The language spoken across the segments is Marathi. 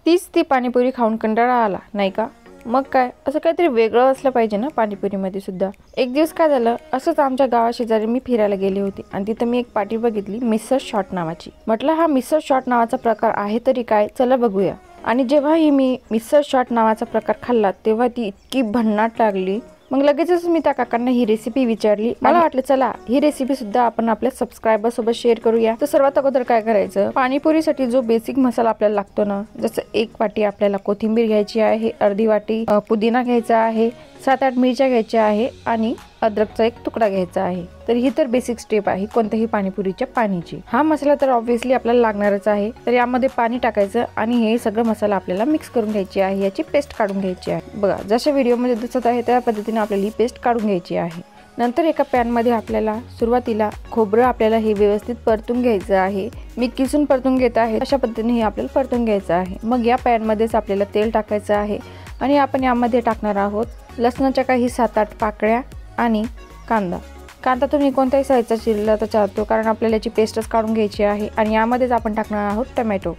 तीच ती पाणीपुरी खाऊन कंटाळा आला नाही का? मग काय, असं काहीतरी वेगळं असलं पाहिजे ना पाणीपुरीमध्ये सुद्धा. एक दिवस काय झालं, असंच आमच्या गावाशेजारी मी फिरायला गेले होते आणि तिथं मी एक पाटी बघितली मिसळ शॉट नावाची. म्हटलं हा मिसळ शॉट नावाचा प्रकार आहे तरी काय, चला बघूया. आणि जेव्हाही मी मिसळ शॉट नावाचा प्रकार खाल्ला तेव्हा ती इतकी भन्नाट लागली. मग लगेचच मी त्या काकांना ही रेसिपी विचारली. मला वाटलं चला ही रेसिपी सुद्धा आपण आपल्या सबस्क्रायबर सोबत शेअर करूया. तर सर्वात अगोदर काय करायचं, पाणीपुरीसाठी जो बेसिक मसाला आपल्याला लागतो ना, जसं 1 वाटी आपल्याला कोथिंबीर घ्यायची आहे, अर्धी वाटी पुदिना घ्यायचा आहे, 7-8 मिरच्या घ्यायच्या आहे आणि अद्रकचा 1 तुकडा घ्यायचा आहे. तर ही तर बेसिक स्टेप आहे कोणत्याही पाणीपुरीच्या पाणीची. हा मसाला तर ऑब्व्हियसली आपल्याला लागणारच आहे. तर यामध्ये पाणी टाकायचं आणि हे सगळं मसाला आपल्याला मिक्स करून घ्यायची आहे, याची पेस्ट काढून घ्यायची आहे. बघा जशा व्हिडिओमध्ये दिसत आहे त्या पद्धतीने आपल्याला ही पेस्ट काढून घ्यायची आहे. नंतर एका पॅनमध्ये आपल्याला सुरुवातीला खोबरं आपल्याला हे व्यवस्थित परतून घ्यायचं आहे. मी किसून परतून घेत आहे, अशा पद्धतीने हे आपल्याला परतून घ्यायचं आहे. मग या पॅनमध्येच आपल्याला तेल टाकायचं आहे आणि आपण यामध्ये टाकणार आहोत लसणाच्या काही 7-8 पाकळ्या आणि कांदा तुम्ही कोणत्याही साईजचा चिरला तर चालतो, कारण आपल्याला याची पेस्टच काढून घ्यायची आहे. आणि यामध्येच आपण टाकणार आहोत टमॅटो.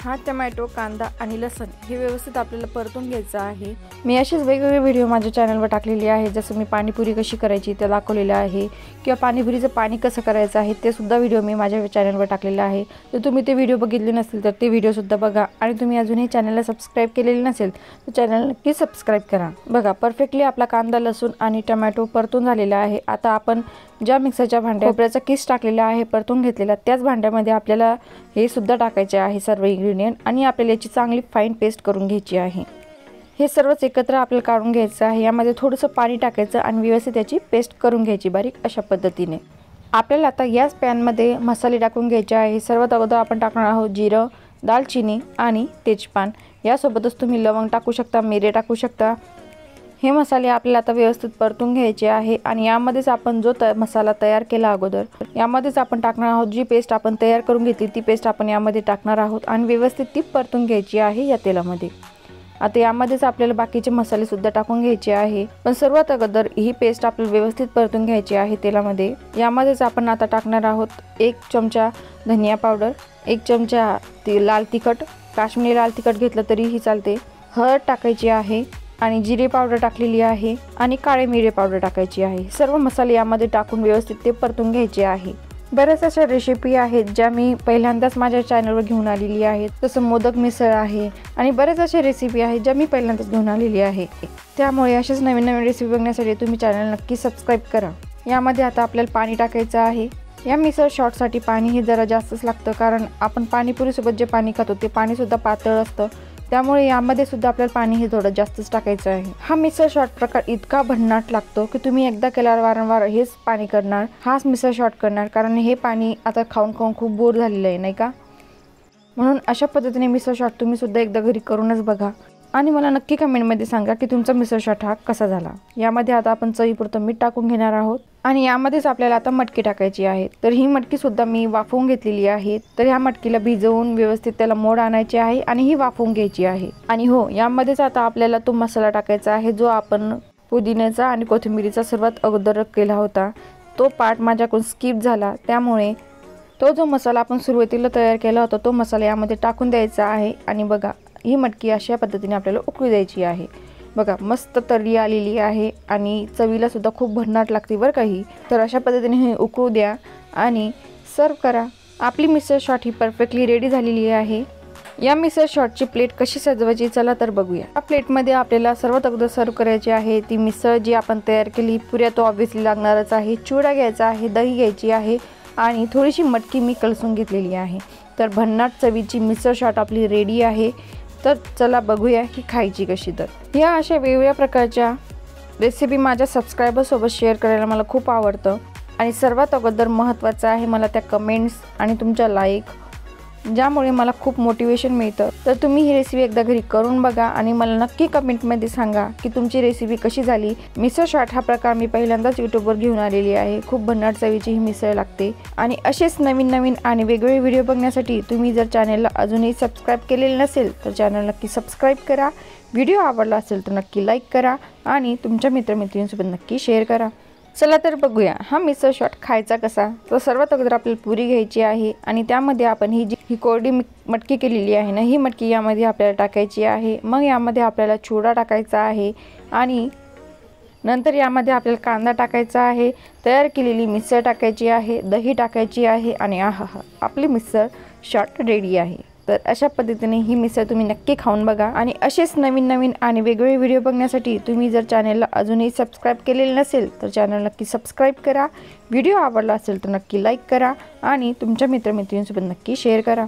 हा टमॅटो, कांदा आणि लसूण हे व्यवस्थित आपल्याला परतून घ्यायचं आहे. मी असेच वेगवेगळे व्हिडिओ माझ्या चॅनलवर टाकलेले आहे, जसं मी पाणीपुरी कशी करायची ते दाखवलेलं आहे किंवा पाणीपुरीचं पाणी कसं करायचं आहे ते सुद्धा व्हिडिओ मी माझ्या चॅनलवर टाकलेला आहे. तर तुम्ही ते व्हिडिओ बघितले नसतील तर ते व्हिडिओसुद्धा बघा. आणि तुम्ही अजूनही चॅनलला सबस्क्राईब केलेले नसेल तर चॅनल नक्की सबस्क्राईब करा. बघा परफेक्टली आपला कांदा, लसूण आणि टमॅटो परतून झालेला आहे. आता आपण ज्या मिक्सरच्या भांड्यात खोबऱ्याचा किस टाकलेला आहे परतून घेतलेला, त्याच भांड्यामध्ये आपल्याला हे सुद्धा टाकायचे आहे सर्व इन्ग्रेडियंट आणि आपल्याला याची चांगली फाईन पेस्ट करून घ्यायची आहे. हे सर्वच एकत्र आपल्याला काढून घ्यायचं आहे. यामध्ये थोडंसं पाणी टाकायचं आणि व्यवस्थित याची पेस्ट करून घ्यायची बारीक अशा पद्धतीने. आपल्याला आता याच पॅनमध्ये मसाले टाकून घ्यायचे आहे. सर्वात अगोदर आपण टाकणार आहोत जिरं, दालचिनी आणि तेजपान. यासोबतच तुम्ही लवंग टाकू शकता, मिरे टाकू शकता. हे मसाले आपल्याला आता व्यवस्थित परतून घ्यायचे आहे. आणि यामध्येच आपण जो मसाला तयार केला अगोदर, यामध्येच आपण टाकणार आहोत जी पेस्ट आपण तयार करून घेतली, ती पेस्ट आपण यामध्ये टाकणार आहोत आणि व्यवस्थित ती परतून घ्यायची आहे या तेलामध्ये. आता यामध्येच आपल्याला बाकीचे मसाले सुद्धा टाकून घ्यायचे आहे, पण सर्वात अगोदर ही पेस्ट आपल्याला व्यवस्थित परतून घ्यायची आहे तेलामध्ये. यामध्येच आपण आता टाकणार आहोत 1 चमचा धनिया पावडर, 1 चमचा लाल तिखट, काश्मीरी लाल तिखट घेतलं तरीही चालते, हळद टाकायची आहे आणि जिरे पावडर टाकलेली आहे आणि काळे मिरे पावडर टाकायची आहे. सर्व मसाले यामध्ये टाकून व्यवस्थित ते परतून घ्यायचे आहे. बऱ्याच अशा रेसिपी आहेत ज्या मी पहिल्यांदाच माझ्या चॅनलवर घेऊन आलेली आहेत, जसं मोदक मिसळ आहे आणि बरेच अशा रेसिपी आहेत ज्या मी पहिल्यांदाच घेऊन आलेली आहे. त्यामुळे अशाच नवीन नवीन रेसिपी बघण्यासाठी तुम्ही चॅनल नक्की सबस्क्राईब करा. यामध्ये आता आपल्याला पाणी टाकायचं आहे. या मिसळ शॉटसाठी पाणी हे जरा जास्तच लागतं, कारण आपण पाणीपुरीसोबत जे पाणी खातो ते पाणीसुद्धा पातळ असतं, त्यामुळे यामध्ये सुद्धा आपल्याला पाणी हे थोडं जास्तच टाकायचं आहे. हा मिसळ शॉट प्रकार इतका भन्नाट लागतो की तुम्ही एकदा केल्यावर वारंवार हेच पाणी करणार, हाच मिसळ शॉट करणार, कारण हे पाणी आता खाऊन खाऊन खूप बोर झालेलं आहे नाही का. म्हणून अशा पद्धतीने मिसळ शॉट तुम्ही सुद्धा एकदा घरी करूनच बघा आणि मला नक्की कमेंटमध्ये सांगा की तुमचा मिसळ शॉट हा कसा झाला. यामध्ये आता आपण चवीपुरतं मीठ टाकून घेणार आहोत आणि यामध्येच आपल्याला आता मटकी टाकायची आहे. तर ही मटकी सुद्धा मी वाफवून घेतलेली आहे. तर ह्या मटकीला भिजवून व्यवस्थित त्याला मोड आणायची आहे आणि ही वाफवून घ्यायची आहे. आणि हो, यामध्येच आता आपल्याला तो मसाला टाकायचा आहे जो आपण पुदिन्याचा आणि कोथिंबीरीचा सर्वात अगोदर केला होता. तो पार्ट माझ्याकडून स्किप झाला, त्यामुळे तो जो मसाला आपण सुरुवातीला तयार केला होता तो मसाला यामध्ये टाकून द्यायचा आहे. आणि बघा ही मटकी अशा पद्धतीने आपल्याला उकळू द्यायची आहे. बघा मस्त तर्री आलेली आहे आणि चवीला सुद्धा खूप भन्नाट लागते बरं काही. तर अशा पद्धतीने हे उकळू द्या आणि सर्व करा. आपली मिसळ शॉट ही परफेक्टली रेडी झालेली आहे. या मिसळ शॉटची प्लेट कशी सजवायची चला तर बघूया. या प्लेटमध्ये आपल्याला सर्वात अगोदर सर्व करायची आहे ती मिसळ जी आपण तयार केली. पुऱ्या तो ऑब्व्हियसली लागणारच आहे, चिवडा घ्यायचा आहे, दही घ्यायची आहे आणि थोडीशी मटकी मी कलसून घेतलेली आहे. तर भन्नाट चवीची मिसळ शॉट आपली रेडी आहे. तर चला बघूया की खायची कशी. तर ह्या अशा वेगवेगळ्या प्रकारच्या रेसिपी माझ्या सबस्क्रायबरसोबत शेअर करायला मला खूप आवडतं आणि सर्वात अगोदर महत्त्वाचं आहे मला त्या कमेंट्स आणि तुमच्या लाईक, ज्यामुळे मला खूप मोटिवेशन मिळतं. तर तुम्ही ही रेसिपी एकदा घरी करून बघा आणि मला नक्की कमेंटमध्ये सांगा की तुमची रेसिपी कशी झाली. मिसळ शॉट हा प्रकार मी पहिल्यांदाच यूट्यूबवर घेऊन आलेली आहे. खूप भन्नाट चवीची ही मिसळ लागते आणि असेच नवीन नवीन आणि वेगवेगळे व्हिडिओ बघण्यासाठी तुम्ही जर चॅनलला अजूनही सबस्क्राईब केलेले नसेल तर चॅनल नक्की सबस्क्राईब करा. व्हिडिओ आवडला असेल तर नक्की लाईक करा आणि तुमच्या मित्रमैत्रिणींसोबत नक्की शेअर करा. चला तर बघूया हा मिसळ शॉट खायचा कसा। तर सर्वात अगोदर आपल्याला पुरी घ्यायची आहे आणि त्यामध्ये आपण ही कोरडी मटकी केलेली आहे ना, ही मटकी यामध्ये आपल्याला टाकायची आहे। मग यामध्ये आपल्याला चिवडा टाकायचा आहे आणि नंतर यामध्ये आपल्याला कांदा टाकायचा आहे, तयार केलेली मिसळ टाकायची आहे, दही टाकायची आहे आणि आहा आपली मिसळ शॉट रेडी आहे। तर अशा पद्धतीने ही मिसळ तुम्ही नक्की खाऊन बघा आणि असेच नवीन नवीन आणि वेगवेगळे व्हिडिओ बघण्यासाठी तुम्ही जर चॅनलला अजूनही सबस्क्राईब केलेले नसेल तर चॅनल नक्की सबस्क्राईब करा। व्हिडिओ आवडला असेल तर नक्की लाईक करा आणि तुमच्या मित्रमैत्रिणींसोबत नक्की शेअर करा।